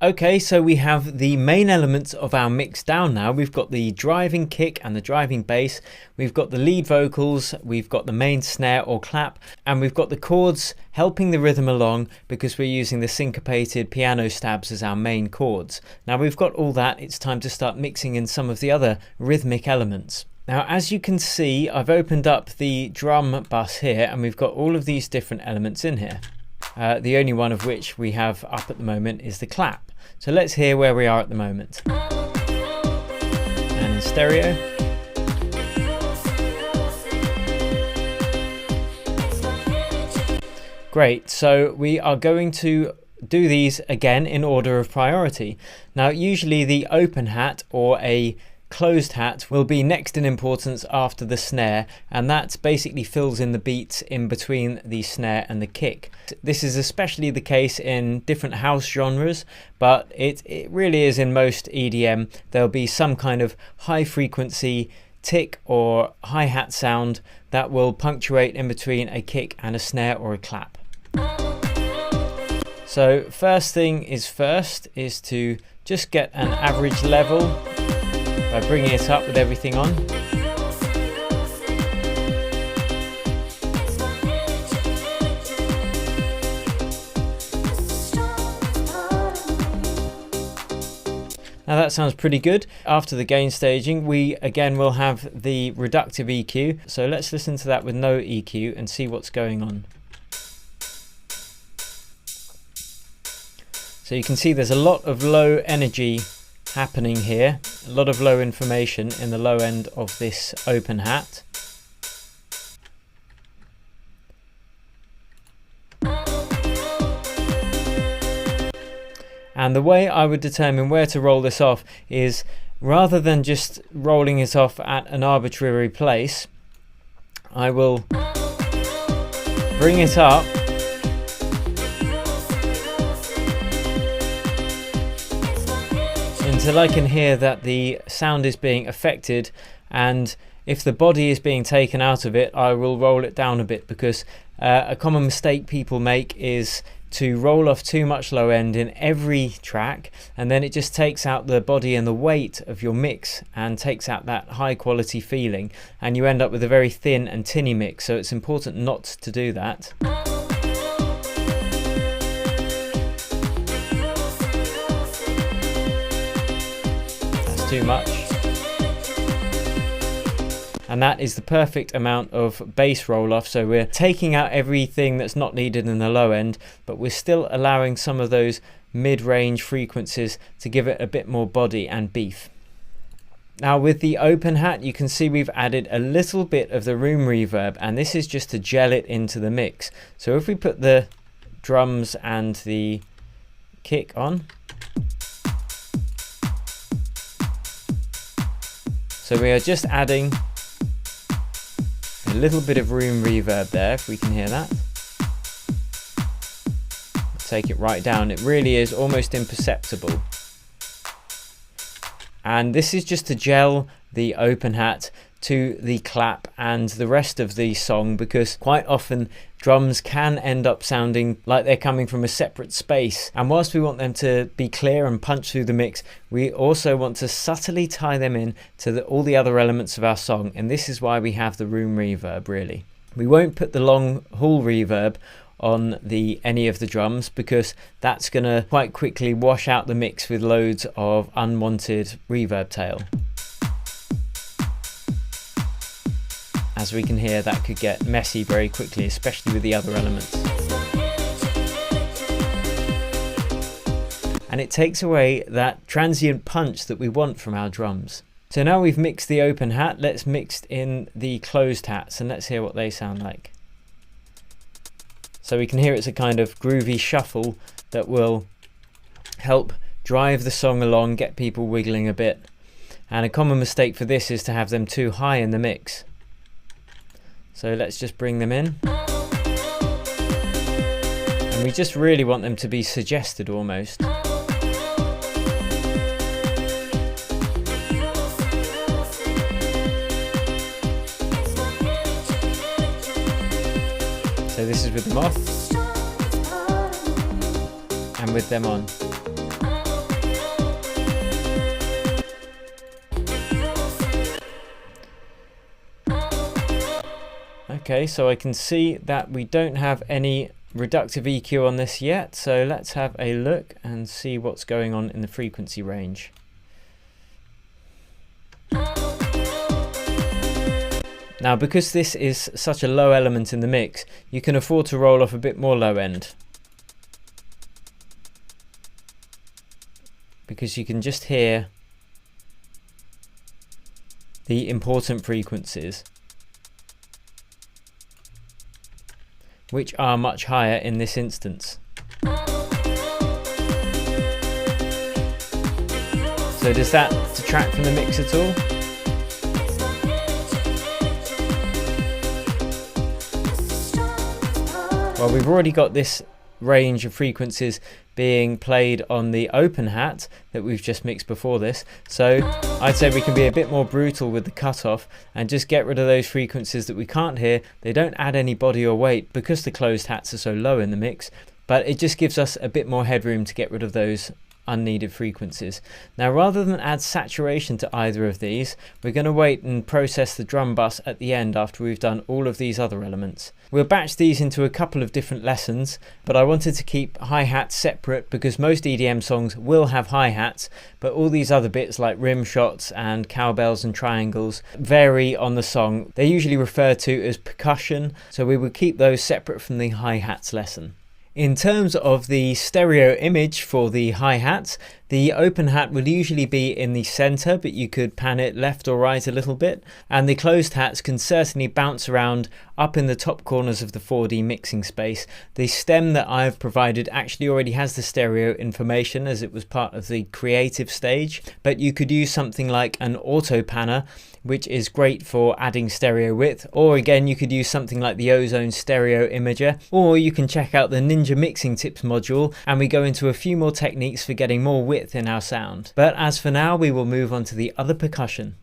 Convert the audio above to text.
Okay, so we have the main elements of our mix down now. We've got the driving kick and the driving bass, we've got the lead vocals, we've got the main snare or clap, and we've got the chords helping the rhythm along because we're using the syncopated piano stabs as our main chords. Now we've got all that, it's time to start mixing in some of the other rhythmic elements. Now, as you can see, I've opened up the drum bus here and we've got all of these different elements in here. The only one of which we have up at the moment is the clap. So let's hear where we are at the moment. And in stereo. Great, so we are going to do these again in order of priority. Now usually the open hat or a closed hat will be next in importance after the snare, and that basically fills in the beats in between the snare and the kick. This is especially the case in different house genres, but it really is in most EDM. There'll be some kind of high frequency tick or hi-hat sound that will punctuate in between a kick and a snare or a clap. So first thing is first is to just get an average level by bringing it up with everything on. Now that sounds pretty good. After the gain staging, we again will have the reductive EQ. So let's listen to that with no EQ and see what's going on. So you can see there's a lot of low energy happening here, a lot of low information in the low end of this open hat. And the way I would determine where to roll this off is, rather than just rolling it off at an arbitrary place, I will bring it up until I can hear that the sound is being affected, and if the body is being taken out of it, I will roll it down a bit, because a common mistake people make is to roll off too much low end in every track, and then it just takes out the body and the weight of your mix and takes out that high quality feeling, and you end up with a very thin and tinny mix. So it's important not to do that. Too much, and that is the perfect amount of bass roll off. So we're taking out everything that's not needed in the low end, but we're still allowing some of those mid-range frequencies to give it a bit more body and beef. Now with the open hat, you can see we've added a little bit of the room reverb, and this is just to gel it into the mix. So if we put the drums and the kick on, so we are just adding a little bit of room reverb there, if we can hear that. Take it right down. It really is almost imperceptible. And this is just to gel the open hat to the clap and the rest of the song, because quite often drums can end up sounding like they're coming from a separate space, and whilst we want them to be clear and punch through the mix, we also want to subtly tie them in to all the other elements of our song, and this is why we have the room reverb. Really, we won't put the long haul reverb on any of the drums, because that's going to quite quickly wash out the mix with loads of unwanted reverb tail. As we can hear, that could get messy very quickly, especially with the other elements. And it takes away that transient punch that we want from our drums. So now we've mixed the open hat, let's mix in the closed hats and let's hear what they sound like. So we can hear it's a kind of groovy shuffle that will help drive the song along, get people wiggling a bit. And a common mistake for this is to have them too high in the mix. So let's just bring them in. And we just really want them to be suggested almost. So this is with them off and with them on. Okay, so I can see that we don't have any reductive EQ on this yet, so let's have a look and see what's going on in the frequency range. Now, because this is such a low element in the mix, you can afford to roll off a bit more low end, because you can just hear the important frequencies, which are much higher in this instance. So does that detract from the mix at all? Well, we've already got this range of frequencies being played on the open hat that we've just mixed before this, so I'd say we can be a bit more brutal with the cutoff and just get rid of those frequencies that we can't hear. They don't add any body or weight because the closed hats are so low in the mix, but it just gives us a bit more headroom to get rid of those unneeded frequencies. Now, rather than add saturation to either of these, we're going to wait and process the drum bus at the end after we've done all of these other elements. We'll batch these into a couple of different lessons, but I wanted to keep hi-hats separate because most EDM songs will have hi-hats, but all these other bits like rim shots and cowbells and triangles vary on the song. They're usually referred to as percussion, so we will keep those separate from the hi-hats lesson. In terms of the stereo image for the hi-hats, the open hat will usually be in the center, but you could pan it left or right a little bit, and the closed hats can certainly bounce around up in the top corners of the 4D mixing space. The stem that I've provided actually already has the stereo information as it was part of the creative stage, but you could use something like an auto panner, which is great for adding stereo width, or again you could use something like the Ozone stereo imager, or you can check out the Ninja mixing tips module and we go into a few more techniques for getting more width in our sound. But as for now, we will move on to the other percussion.